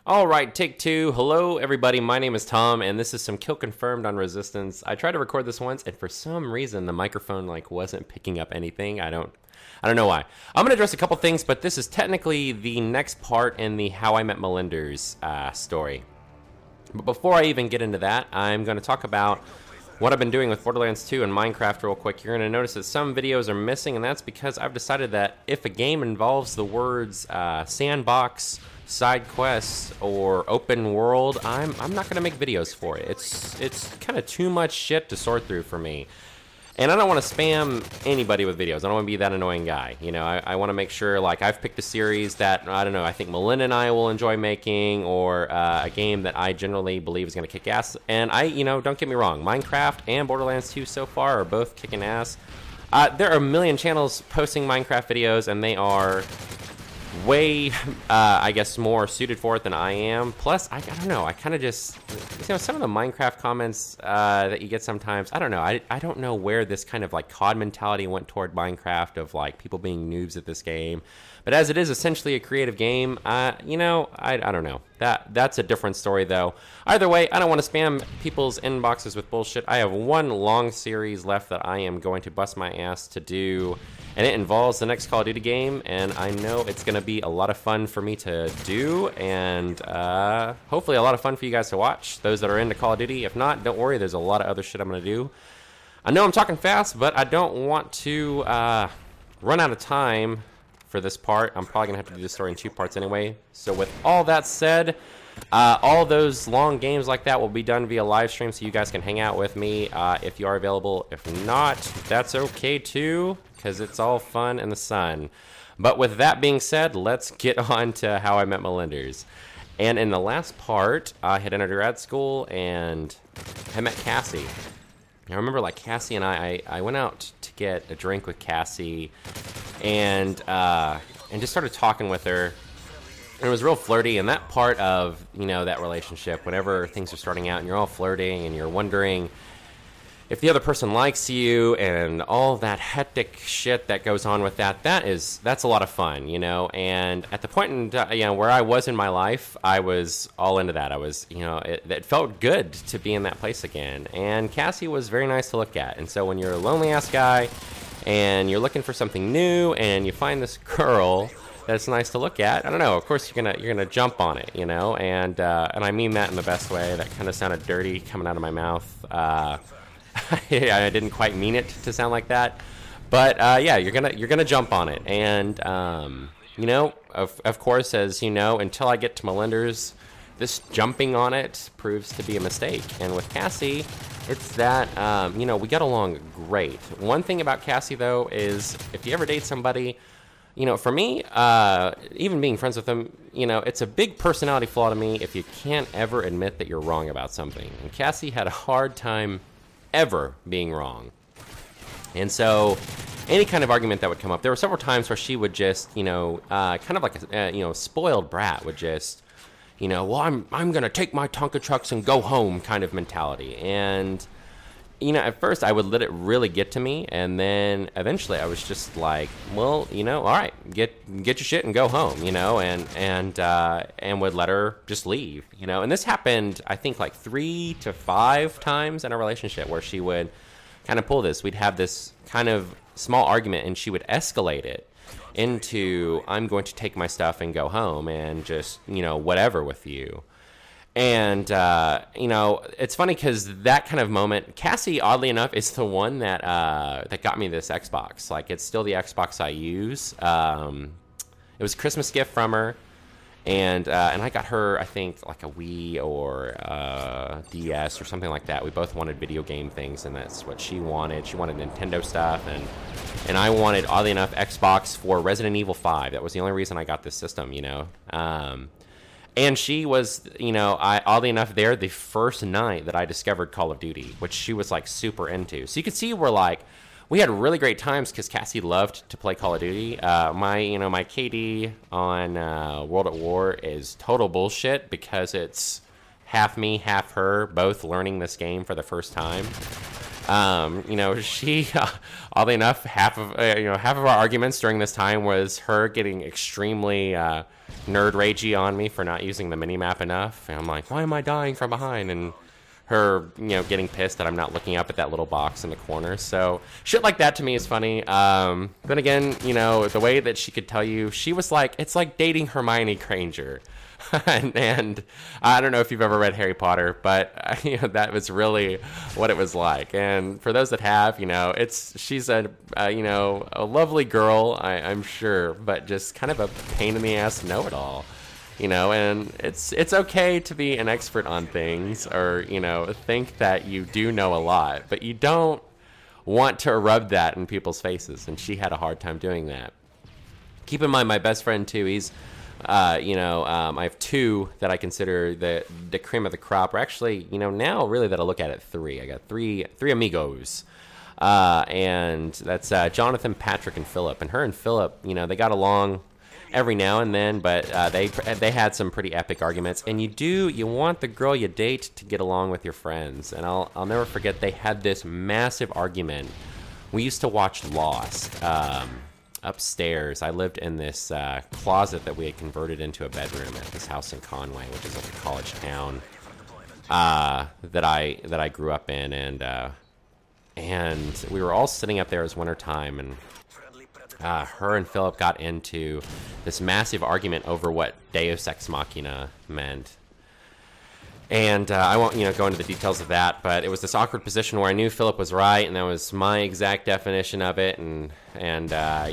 All right, take two. Hello, everybody. My name is Tom, and this is some kill confirmed on Resistance. I tried to record this once, and for some reason, the microphone wasn't picking up anything. I don't know why. I'm gonna address a couple things, but this is technically the next part in the How I Met Melinders story. But before I even get into that, I'm going to talk about what I've been doing with Borderlands 2 and Minecraft real quick. You're going to notice that some videos are missing, and that's because I've decided that if a game involves the words sandbox, side quests, or open world, I'm not going to make videos for it. It's kind of too much shit to sort through for me. And I don't want to spam anybody with videos. I don't want to be that annoying guy. You know, I want to make sure, like, I've picked a series that, I don't know, I think Melinda and I will enjoy making, or a game that I generally believe is going to kick ass. And don't get me wrong, Minecraft and Borderlands 2 so far are both kicking ass. There are a million channels posting Minecraft videos, and they are way, I guess, more suited for it than I am. Plus, I don't know, I kind of just, some of the Minecraft comments that you get sometimes, I don't know, I don't know where this kind of, COD mentality went toward Minecraft of, people being noobs at this game. But as it is essentially a creative game, I don't know. That's a different story, though. Either way, I don't want to spam people's inboxes with bullshit. I have one long series left that I am going to bust my ass to do, and it involves the next Call of Duty game, and I know it's going to be a lot of fun for me to do, and hopefully a lot of fun for you guys to watch, those that are into Call of Duty. If not, don't worry, there's a lot of other shit I'm going to do. I know I'm talking fast, but I don't want to run out of time for this part. I'm probably going to have to do this story in 2 parts anyway. So with all that said, all those long games like that will be done via live stream, so you guys can hang out with me if you are available. If not, that's okay too, because it's all fun in the sun. But with that being said, let's get on to How I Met Melinders. And in the last part, I had entered grad school, and I met Cassie. I remember, Cassie and I went out to get a drink with Cassie, and just started talking with her. And it was real flirty, and that part of, that relationship, whenever things are starting out and you're all flirting and you're wondering if the other person likes you and all that hectic shit that goes on with that's a lot of fun, and at the point in, where I was in my life, I was all into that. I was, it felt good to be in that place again, and Cassie was very nice to look at. And so when you're a lonely ass guy and you're looking for something new and you find this girl that's nice to look at, I don't know, of course you're gonna jump on it, and I mean that in the best way. That kind of sounded dirty coming out of my mouth. I didn't quite mean it to sound like that, but yeah, you're gonna jump on it, and of course, as you know, until I get to Melinders, this jumping on it proves to be a mistake. And with Cassie, it's that we got along great. One thing about Cassie, though, is if you ever date somebody, for me, even being friends with them, it's a big personality flaw to me if you can't ever admit that you're wrong about something. And Cassie had a hard time ever being wrong. And so any kind of argument that would come up, there were several times where she would just, kind of like a, spoiled brat would just, well, I'm going to take my Tonka trucks and go home kind of mentality. And, at first I would let it really get to me. And then eventually I was just like, well, all right, get your shit and go home, and would let her just leave, and this happened, I think, 3 to 5 times in a relationship where she would kind of pull this. We'd have this kind of small argument and she would escalate it into, I'm going to take my stuff and go home and just, whatever with you. And, it's funny because that kind of moment, Cassie, oddly enough, is the one that that got me this Xbox. It's still the Xbox I use. It was a Christmas gift from her, and I got her, I think, a Wii or DS or something like that. We both wanted video game things, and that's what she wanted. She wanted Nintendo stuff, and I wanted, oddly enough, Xbox for Resident Evil 5. That was the only reason I got this system, And she was, oddly enough, there the first night that I discovered Call of Duty, which she was, super into. So you could see we had really great times because Cassie loved to play Call of Duty. My KD on World at War is total bullshit because it's half me, half her, both learning this game for the first time. She, oddly enough, half of our arguments during this time was her getting extremely nerd ragey on me for not using the mini map enough. And I'm like, why am I dying from behind? And her, getting pissed that I'm not looking up at that little box in the corner. So shit like that to me is funny. Then again, the way that she could tell you, she was like, it's like dating Hermione Granger. and I don't know if you've ever read Harry Potter, but that was really what it was like. And for those that have, she's a lovely girl, I'm sure, but just kind of a pain in the ass know-it-all. And it's okay to be an expert on things or, think that you do know a lot, but you don't want to rub that in people's faces. And she had a hard time doing that. Keep in mind, my best friend too, he's, I have two that I consider the cream of the crop, or actually, now really that I look at it, three. I got three amigos. And that's Jonathan, Patrick, and Philip. And her and Philip, they got along every now and then, but they had some pretty epic arguments. And you want the girl you date to get along with your friends. And I'll never forget, they had this massive argument. We used to watch Lost upstairs. I lived in this closet that we had converted into a bedroom at this house in Conway, which is like a college town that I grew up in, and we were all sitting up there as wintertime, and her and Philip got into this massive argument over what Deus Ex Machina meant. And I won't, go into the details of that, but it was this awkward position where I knew Philip was right, and that was my exact definition of it. And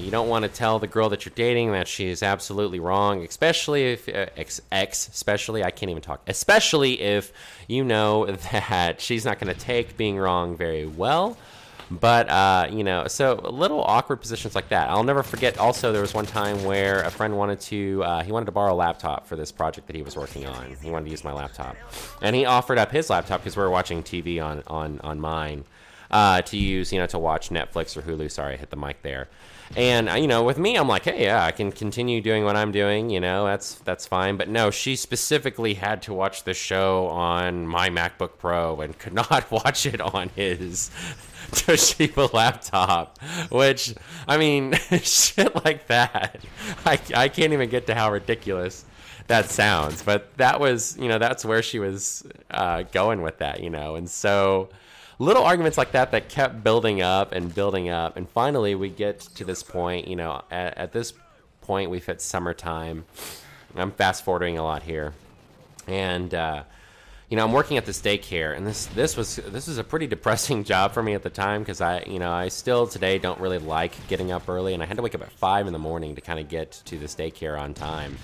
you don't want to tell the girl that you're dating that she's absolutely wrong, especially if especially I can't even talk. Especially if you know that she's not going to take being wrong very well. But, so little awkward positions like that. I'll never forget, also, there was one time where a friend wanted to borrow a laptop for this project that he was working on. He wanted to use my laptop. And he offered up his laptop, because we were watching TV on mine, to use, to watch Netflix or Hulu. Sorry, I hit the mic there. And, with me, I'm like, hey, yeah, I can continue doing what I'm doing, that's fine. But no, she specifically had to watch the show on my MacBook Pro and could not watch it on his Toshiba laptop, which, shit like that. I can't even get to how ridiculous that sounds, but that was, that's where she was going with that, and so little arguments like that kept building up, and finally we get to this point, at this point we've hit summertime. I'm fast forwarding a lot here, and I'm working at this daycare, and this was a pretty depressing job for me at the time, because I still today don't really like getting up early, and I had to wake up at 5 in the morning to kind of get to this daycare on time.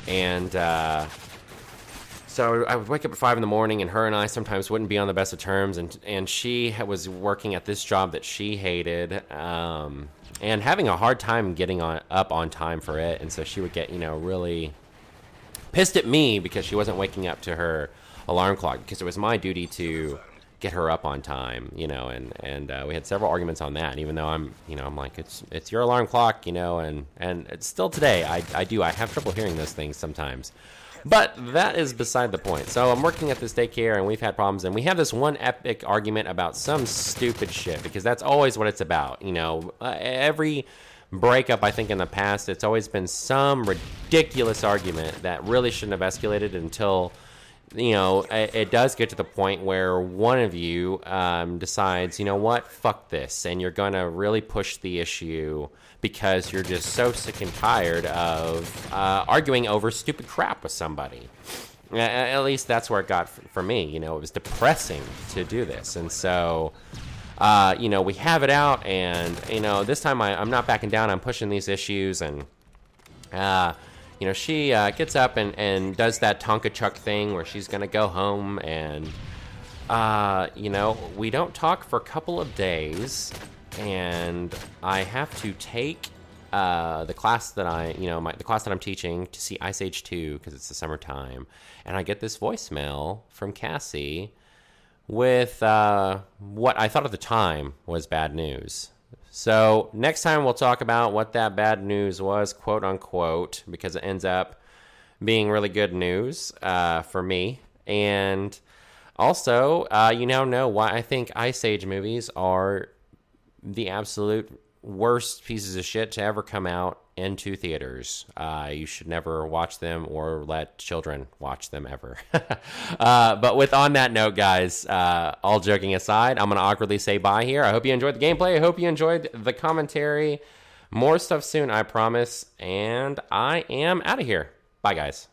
And so I would wake up at 5 in the morning, and her and I sometimes wouldn't be on the best of terms, and she was working at this job that she hated, and having a hard time getting up on time for it, and so she would get really pissed at me because she wasn't waking up to her alarm clock, because it was my duty to get her up on time, and we had several arguments on that. And even though I'm like, it's your alarm clock, and it's still today, I have trouble hearing those things sometimes, but that is beside the point. So I'm working at this daycare, and we've had problems, and we have this one epic argument about some stupid shit, because that's always what it's about. Every breakup, I think, in the past, it's always been some ridiculous argument that really shouldn't have escalated until it does get to the point where one of you decides, what, fuck this, and you're going to really push the issue because you're just so sick and tired of arguing over stupid crap with somebody. At least that's where it got for me. It was depressing to do this. And so, we have it out, and, this time I'm not backing down. I'm pushing these issues, and she gets up and does that Tonka Chuck thing where she's going to go home, and, we don't talk for a couple of days, and I have to take the class that the class that I'm teaching to see Ice Age 2 because it's the summertime, and I get this voicemail from Cassie with what I thought at the time was bad news. So next time we'll talk about what that bad news was, quote unquote, because it ends up being really good news for me. And Also, you now know why I think Ice Age movies are the absolute worst pieces of shit to ever come out into theaters. You should never watch them or let children watch them ever. But with on that note, guys, all joking aside, I'm going to awkwardly say bye here. I hope you enjoyed the gameplay. I hope you enjoyed the commentary. More stuff soon, I promise. And I am out of here. Bye, guys.